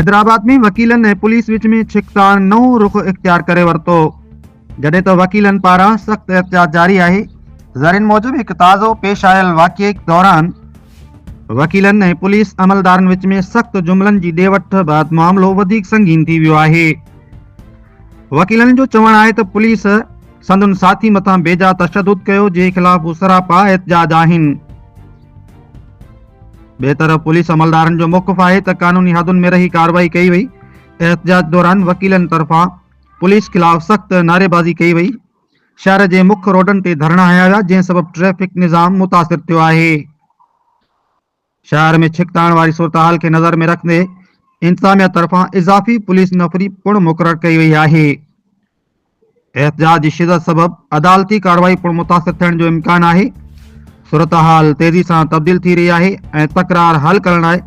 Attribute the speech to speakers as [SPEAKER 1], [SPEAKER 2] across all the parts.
[SPEAKER 1] हैदराबाद में वकीलन ऐं पुलिस विच में छिकताण नओं रुख इख्तियार करे वरितो। जॾहिं त वकीलन पारां सख़्त एहतियात जारी आहे। ज़रीन मूजिब हिकु ताज़ो पेश आयल वाक़िए दौरान वकीलन ऐं पुलिस अमलदारनि विच में सख़्त जुमलनि जी ॾे वठ बैदि मामिलो वधीक संगीन थी वियो आहे। वकीलनि जो चवणु आहे त पुलिस संदुनि साथी मथां बेजा तशद्दुद कयो, जंहिं ख़िलाफ़ सरापा एहतिजाज आहिनि। ॿिए तरफ़ पुलिस अमलदारनि जो मौक़िफ़ आहे त कानूनी हदुनि में रही कार्रवाई कई वई। एहतिजाज दौरान वकीलनि तरफ़ां पुलिस ख़िलाफ़ सख़्त नारेबाज़ी कई वई। शहर जे मुख्य रोडनि ते धरणा हया विया, जंहिं सबबि ट्रैफ़िक निज़ाम मुतासिर थियो आहे। शहर में छिकताण वारी सूरतहाल खे नज़र में रखंदे इंतज़ामिया तरफ़ां इज़ाफ़ी पुलिस नफ़री पिणु मुक़ररु कई वई आहे। एहतिजाज जी शिदत सबबि अदालती कार्रवाई पिणु मुतासिर थियण जो इम्कान आहे। सूरतहाल तेज़ी सां तब्दील थी रही आहे ऐं तकरार हल करण लाइ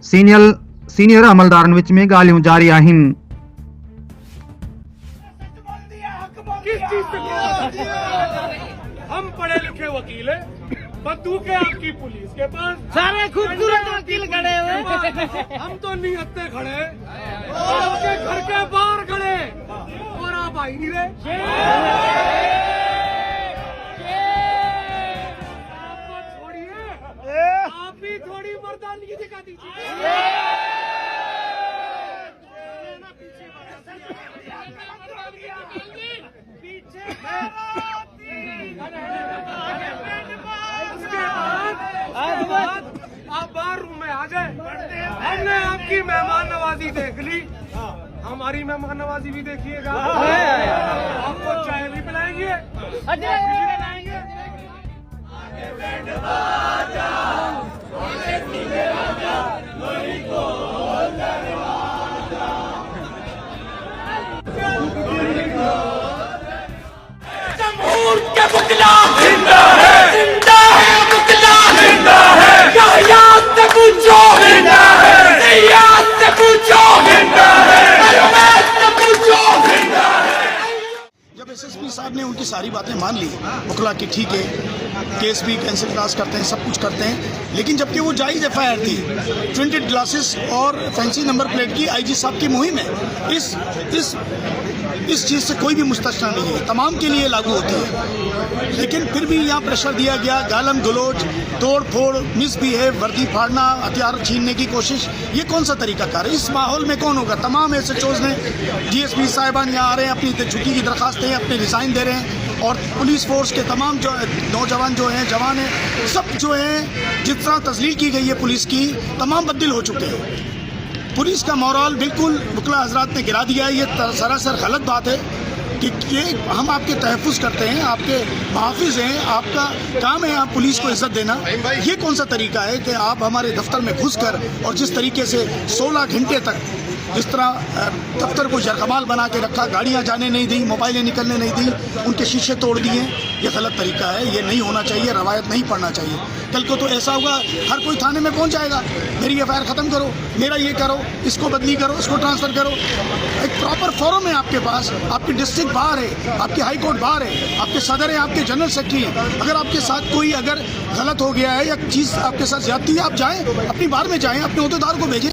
[SPEAKER 1] सीनियर अमलदारनि विच में ॻाल्हियूं जारी आहिनि।
[SPEAKER 2] हम पढ़े लिखे वकील हैं, बंदूकें आपकी पुलिस के पास,
[SPEAKER 3] सारे खूबसूरत वकील खड़े हुए।
[SPEAKER 2] हम तो निहत्ते खड़े और आपके घर के बाहर खड़े और आप आई नहीं रहे। आपको छोड़िए, आप भी थोड़ी मर्दानगी दिखा दीजिए। आप बाहर रूम में आ जाए। हमने आपकी मेहमान नवाजी देख ली, हमारी मेहमान नवाजी भी देखिएगा। आपको चाय भी पिलाएंगे, जमहूर के पुतला जिंदा है, जिंदा है पुतला जिंदा है। याद से पूछो जिंदा है, याद से पूछो जिंदा है, से पूछो जिंदा है।
[SPEAKER 4] जब एसएसपी साहब ने उनकी सारी बातें मान ली, मुखला की ठीक है, केस भी कैंसिल क्लास करते हैं, सब कुछ करते हैं, लेकिन जबकि वो जायज़ एफआईआर थी, प्रिंटेड ग्लासेस और फैंसी नंबर प्लेट की आईजी साहब की मुहिम है। इस चीज़ से कोई भी मुस्तस्ना नहीं है, तमाम के लिए लागू होती है। लेकिन फिर भी यहाँ प्रेशर दिया गया, गालम गलोच, तोड़ फोड़, मिसबिहेव, वर्दी फाड़ना, हथियार छीनने की कोशिश, ये कौन सा तरीकाकार है? इस माहौल में कौन होगा? तमाम एसएचओज ने, डीएसपी साहिबान यहाँ आ रहे हैं, अपनी छुट्टी की दरखास्तें अपने रिज़ाइन दे रहे हैं, और पुलिस फोर्स के तमाम जो नौजवान जो हैं, जवान हैं, सब जो हैं, जिस तरह तस्लील की गई है पुलिस की, तमाम बददिल हो चुके हैं। पुलिस का मोरल बिल्कुल मुखला हजरात ने गिरा दिया है। ये सरासर गलत बात है कि ये हम आपके तहफ़्फ़ुज़ करते हैं, आपके मुहाफ़िज़ हैं, आपका काम है आप पुलिस को इज़्ज़त देना। ये कौन सा तरीका है कि आप हमारे दफ्तर में घुस कर और जिस तरीके से 16 घंटे तक जिस तरह दफ्तर को जरकमाल बना के रखा, गाड़ियां जाने नहीं दी, मोबाइलें निकलने नहीं दी, उनके शीशे तोड़ दिए, ये गलत तरीका है, ये नहीं होना चाहिए, रवायत नहीं पढ़ना चाहिए। कल को तो ऐसा होगा हर कोई थाने में पहुंच जाएगा, मेरी एफआईआर ख़त्म करो, मेरा ये करो, इसको बदली करो, इसको ट्रांसफ़र करो। एक प्रॉपर फॉरम है आपके पास, आपकी डिस्ट्रिक्ट बाहर है, आपकी हाई कोर्ट बाहर है, आपके सदर हैं, आपके जनरल सेक्रेटरी हैं। अगर आपके साथ कोई अगर गलत हो गया है या चीज़ आपके साथ ज़्यादती है, आप जाएँ, अपनी बार में जाएँ, अपने अहदेदार को भेजें।